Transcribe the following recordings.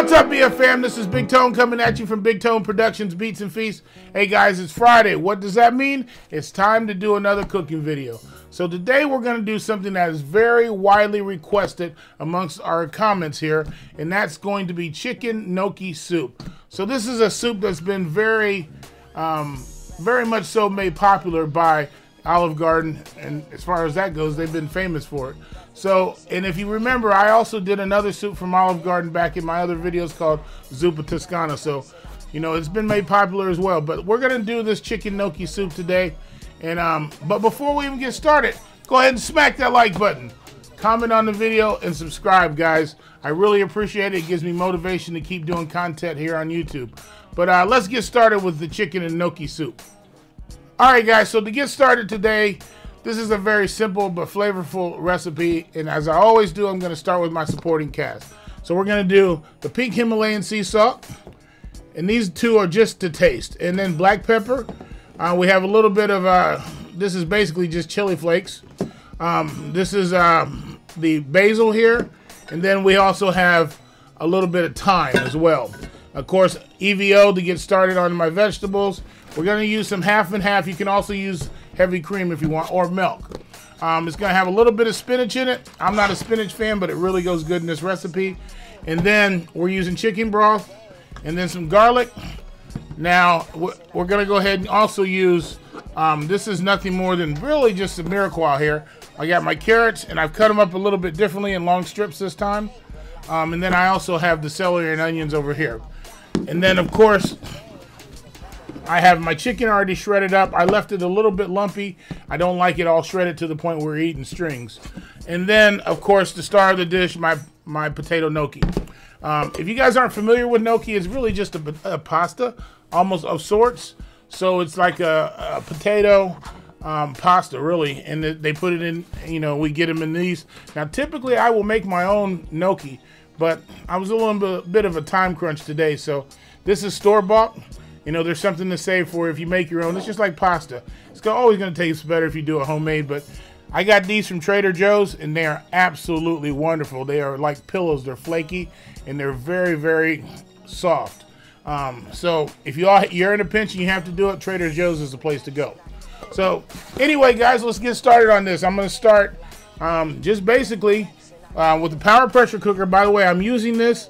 What's up, BF fam? This is Big Tone coming at you from Bigtoneproductions, Beats and Feasts. Hey guys, it's Friday. What does that mean? It's time to do another cooking video. So today we're going to do something that is very widely requested amongst our comments here, and that's going to be chicken gnocchi soup. So this is a soup that's been very much so made popular by Olive Garden, and as far as that goes, they've been famous for it. So, and if you remember, I also did another soup from Olive Garden back in my other videos called Zuppa Toscana. So, you know, it's been made popular as well. But we're gonna do this chicken gnocchi soup today. And but before we even get started, go ahead and smack that like button, comment on the video, and subscribe, guys. I really appreciate it. It gives me motivation to keep doing content here on YouTube. But let's get started with the chicken and gnocchi soup. All right, guys. So to get started today, this is a very simple but flavorful recipe, and as I always do, I'm going to start with my supporting cast. So we're going to do the pink Himalayan sea salt, and these two are just to taste. And then black pepper. We have a little bit of, this is basically just chili flakes. This is the basil here, and then we also have a little bit of thyme as well. Of course, EVO to get started on my vegetables. We're going to use some half and half. You can also use heavy cream if you want, or milk. It's going to have a little bit of spinach in it. I'm not a spinach fan, but it really goes good in this recipe. And then we're using chicken broth and then some garlic. Now, we're going to go ahead and also use, this is nothing more than really just a mirepoix here. I got my carrots, and I've cut them up a little bit differently in long strips this time. And then I also have the celery and onions over here. And then, of course, I have my chicken already shredded up. I left it a little bit lumpy. I don't like it all shredded to the point where we're eating strings. And then, of course, the star of the dish, my potato gnocchi. If you guys aren't familiar with gnocchi, it's really just a pasta, almost of sorts. So it's like a potato pasta, really. And they put it in, you know, we get them in these. Now, typically, I will make my own gnocchi, but I was a little bit of a time crunch today. So this is store-bought. You know, there's something to say for if you make your own. It's just like pasta. It's always going to taste better if you do a homemade, but I got these from Trader Joe's, and they are absolutely wonderful. They are like pillows. They're flaky, and they're very, very soft. So if you're in a pinch and you have to do it, Trader Joe's is the place to go. So anyway, guys, let's get started on this. I'm going to start just basically with the power pressure cooker. By the way, I'm using this.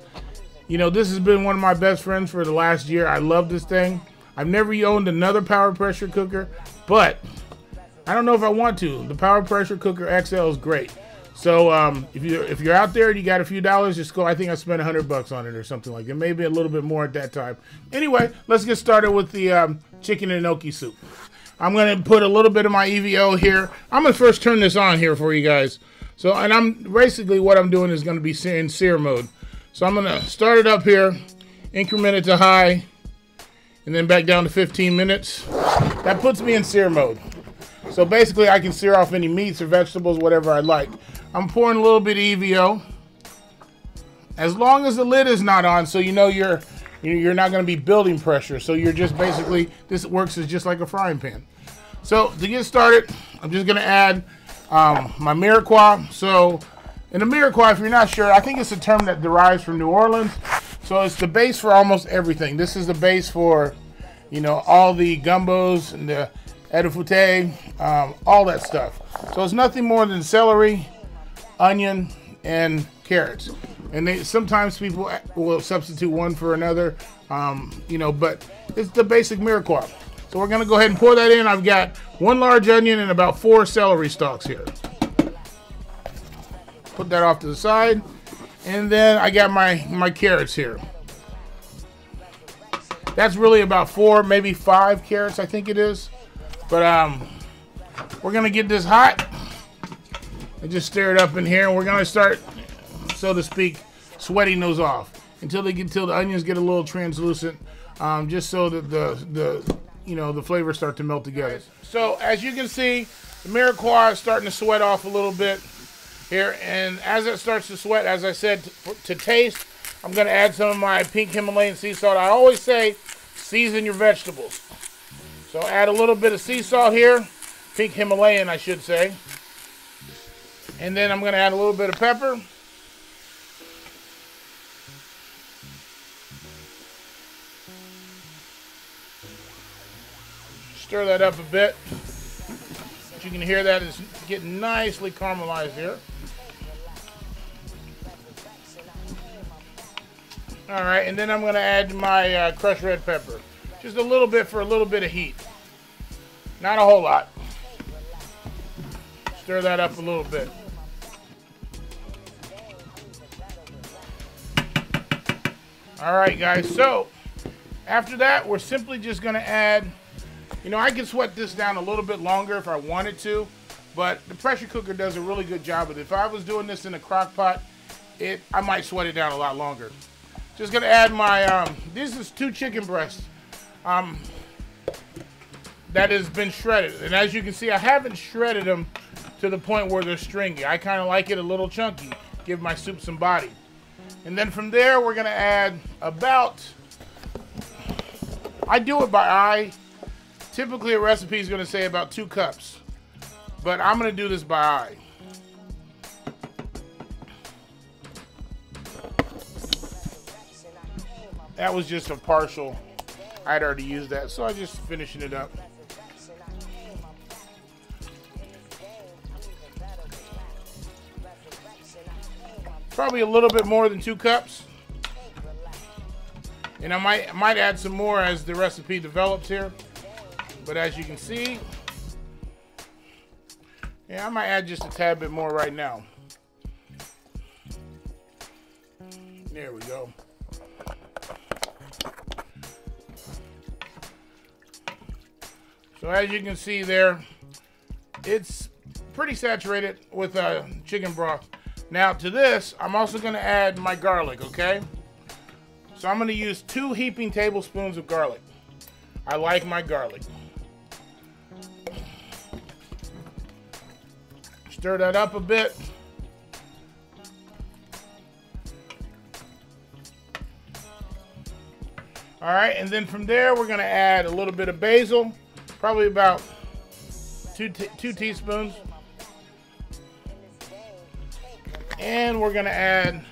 You know, this has been one of my best friends for the last year. I love this thing. I've never owned another power pressure cooker, but I don't know if I want to. The power pressure cooker XL is great. So if you're out there and you got a few dollars, just go. I think I spent $100 on it or something like that. Maybe a little bit more at that time. Anyway, let's get started with the chicken and gnocchi soup. I'm going to put a little bit of my EVO here. I'm going to first turn this on here for you guys. So, and I'm basically what I'm doing is going to be in sear mode. So I'm going to start it up here, increment it to high, and then back down to 15 minutes. That puts me in sear mode. So basically I can sear off any meats or vegetables, whatever I like. I'm pouring a little bit of EVO. As long as the lid is not on, so you know you're not going to be building pressure. So you're just basically, this works as just like a frying pan. So to get started, I'm just going to add my mirepoix. So in the mirepoix, if you're not sure, I think it's a term that derives from New Orleans. So it's the base for almost everything. This is the base for, you know, all the gumbos and the etouffee, all that stuff. So it's nothing more than celery, onion, and carrots. And sometimes people will substitute one for another, you know, but it's the basic mirepoix. So we're going to go ahead and pour that in. I've got 1 large onion and about 4 celery stalks here. Put that off to the side, and then I got my carrots here. That's really about 4, maybe 5 carrots, I think it is. But we're gonna get this hot and just stir it up in here, and we're gonna start, so to speak, sweating those off until the onions get a little translucent, just so that the flavors start to melt together. So as you can see, the mirepoix is starting to sweat off a little bit here, and as it starts to sweat, as I said, to taste, I'm going to add some of my pink Himalayan sea salt. I always say season your vegetables. So add a little bit of sea salt here, pink Himalayan I should say. And then I'm going to add a little bit of pepper. Stir that up a bit. But you can hear that it's getting nicely caramelized here. All right, and then I'm going to add my crushed red pepper. Just a little bit for a little bit of heat. Not a whole lot. Stir that up a little bit. All right, guys, so after that, we're simply just going to add, you know, I can sweat this down a little bit longer if I wanted to, but the pressure cooker does a really good job with it. If I was doing this in a crock pot, I might sweat it down a lot longer. Just going to add my, this is 2 chicken breasts that has been shredded. And as you can see, I haven't shredded them to the point where they're stringy. I kind of like it a little chunky, give my soup some body. And then from there, we're going to add about, I do it by eye. Typically, a recipe is going to say about 2 cups. But I'm going to do this by eye. That was just a partial. I'd already used that, so I'm just finishing it up. Probably a little bit more than 2 cups. And I might add some more as the recipe develops here. But as you can see, yeah, I might add just a tad bit more right now. There we go. So as you can see there, it's pretty saturated with chicken broth. Now to this, I'm also going to add my garlic, okay? So I'm going to use 2 heaping tablespoons of garlic. I like my garlic. Stir that up a bit. All right, and then from there, we're going to add a little bit of basil. Probably about 2 teaspoons. And we're going to add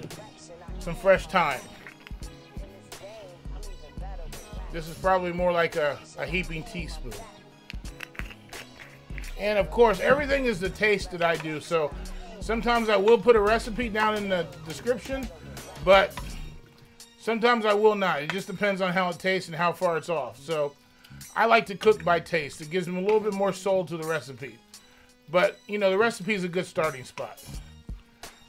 some fresh thyme. This is probably more like a heaping teaspoon. And of course, everything is the taste that I do. So sometimes I will put a recipe down in the description, but sometimes I will not. It just depends on how it tastes and how far it's off. So I like to cook by taste. It gives them a little bit more soul to the recipe. But, you know, the recipe is a good starting spot.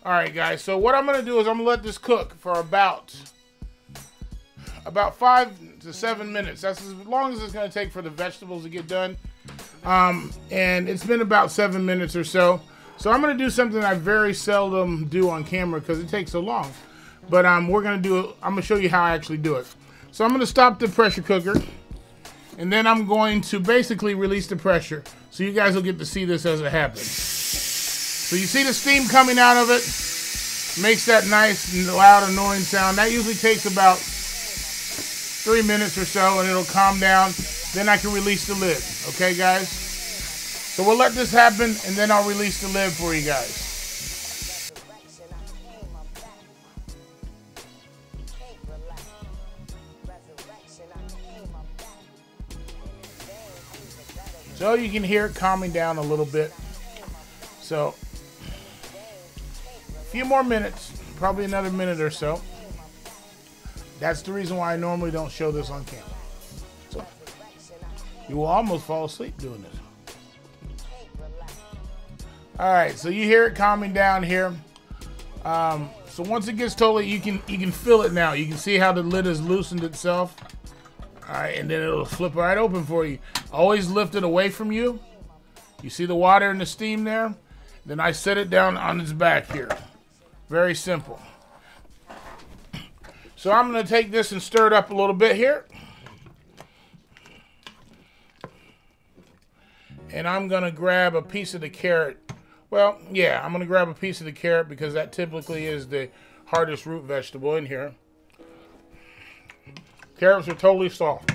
All right, guys. So what I'm going to do is I'm going to let this cook for about 5 to 7 minutes. That's as long as it's going to take for the vegetables to get done. And it's been about 7 minutes or so. So I'm going to do something I very seldom do on camera because it takes so long. But we're going to do it. I'm going to show you how I actually do it. So I'm going to stop the pressure cooker. And then I'm going to basically release the pressure. So you guys will get to see this as it happens. So you see the steam coming out of it. Makes that nice and loud annoying sound. That usually takes about 3 minutes or so and it'll calm down. Then I can release the lid. Okay, guys? So we'll let this happen and then I'll release the lid for you guys. So you can hear it calming down a little bit. So a few more minutes, probably another minute or so. That's the reason why I normally don't show this on camera. So you will almost fall asleep doing this. All right, so you hear it calming down here. So once it gets totally, you can feel it now. You can see how the lid has loosened itself. All right, and then it'll flip right open for you. Always lift it away from you. You see the water and the steam there? Then I set it down on its back here. Very simple. So I'm going to take this and stir it up a little bit here. And I'm going to grab a piece of the carrot. Well, yeah, I'm going to grab a piece of the carrot because that typically is the hardest root vegetable in here. Carrots are totally soft.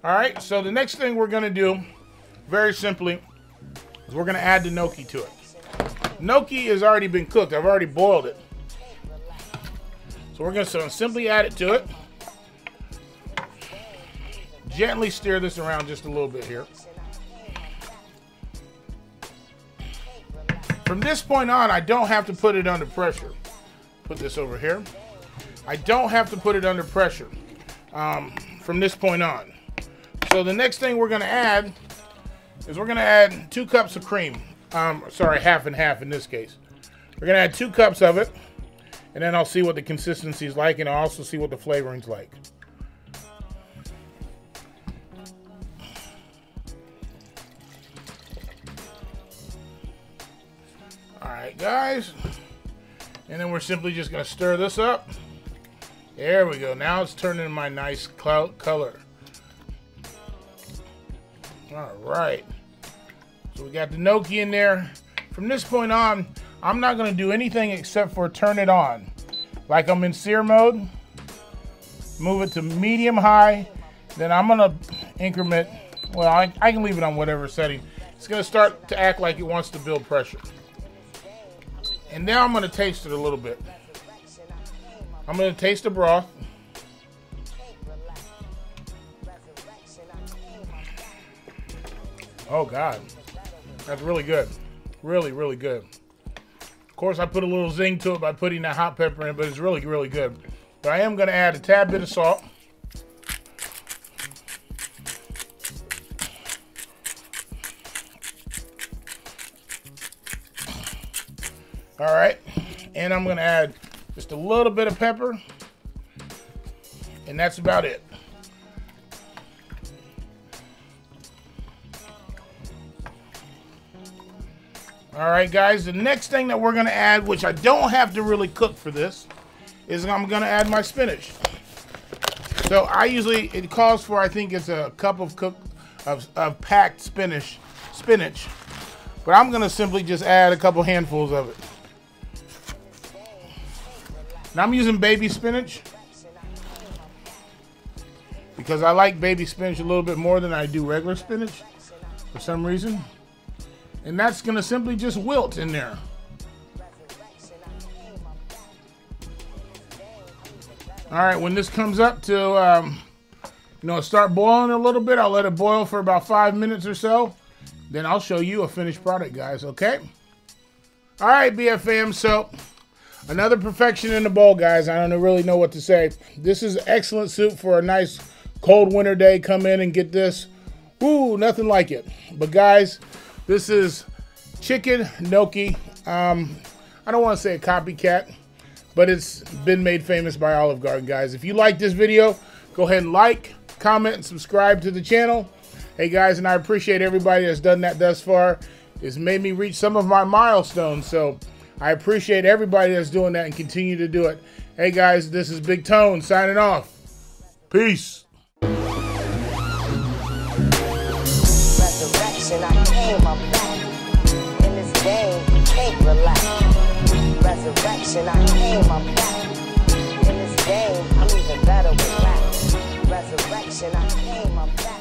All right, so the next thing we're going to do, very simply, is we're going to add the gnocchi to it. Gnocchi has already been cooked. I've already boiled it. So we're going to simply add it to it. gently stir this around just a little bit here. From this point on, I don't have to put it under pressure. Put this over here. I don't have to put it under pressure from this point on. So the next thing we're going to add is we're going to add 2 cups of cream. Sorry, half and half in this case. We're going to add 2 cups of it, and then I'll see what the consistency is like, and I'll also see what the flavoring's like. Alright guys, and then we're simply just going to stir this up. There we go. Now it's turning my nice color. Alright, so we got the gnocchi in there. From this point on, I'm not going to do anything except for turn it on. Like I'm in sear mode, move it to medium high, then I'm going to increment, well I can leave it on whatever setting. It's going to start to act like it wants to build pressure. And now I'm going to taste it a little bit. I'm going to taste the broth. Oh God, that's really good. Really, really good. Of course, I put a little zing to it by putting that hot pepper in, but it's really, really good. But I am going to add a tad bit of salt. All right, and I'm going to add just a little bit of pepper, and that's about it. All right, guys, the next thing that we're going to add, which I don't have to really cook for this, is I'm going to add my spinach. So I usually, it calls for, I think it's a cup of packed spinach, but I'm going to simply just add a couple handfuls of it. Now I'm using baby spinach because I like baby spinach a little bit more than I do regular spinach for some reason. And that's going to simply just wilt in there. All right, when this comes up to, start boiling a little bit, I'll let it boil for about 5 minutes or so. Then I'll show you a finished product, guys, okay? All right, BFM, so another perfection in the bowl, guys. I don't really know what to say. This is excellent soup for a nice cold winter day. Come in and get this. Ooh, nothing like it. But, guys, this is chicken gnocchi. I don't want to say a copycat, but it's been made famous by Olive Garden, guys. If you like this video, go ahead and like, comment, and subscribe to the channel. Hey, guys, and I appreciate everybody that's done that thus far. It's made me reach some of my milestones, so I appreciate everybody that's doing that and continue to do it. Hey, guys, this is Big Tone signing off. Peace. Resurrection, I came, I'm back. In this game, can't relax. Resurrection, I came, I'm back. In this game, I'm even better with rap. Resurrection, I came, I'm back.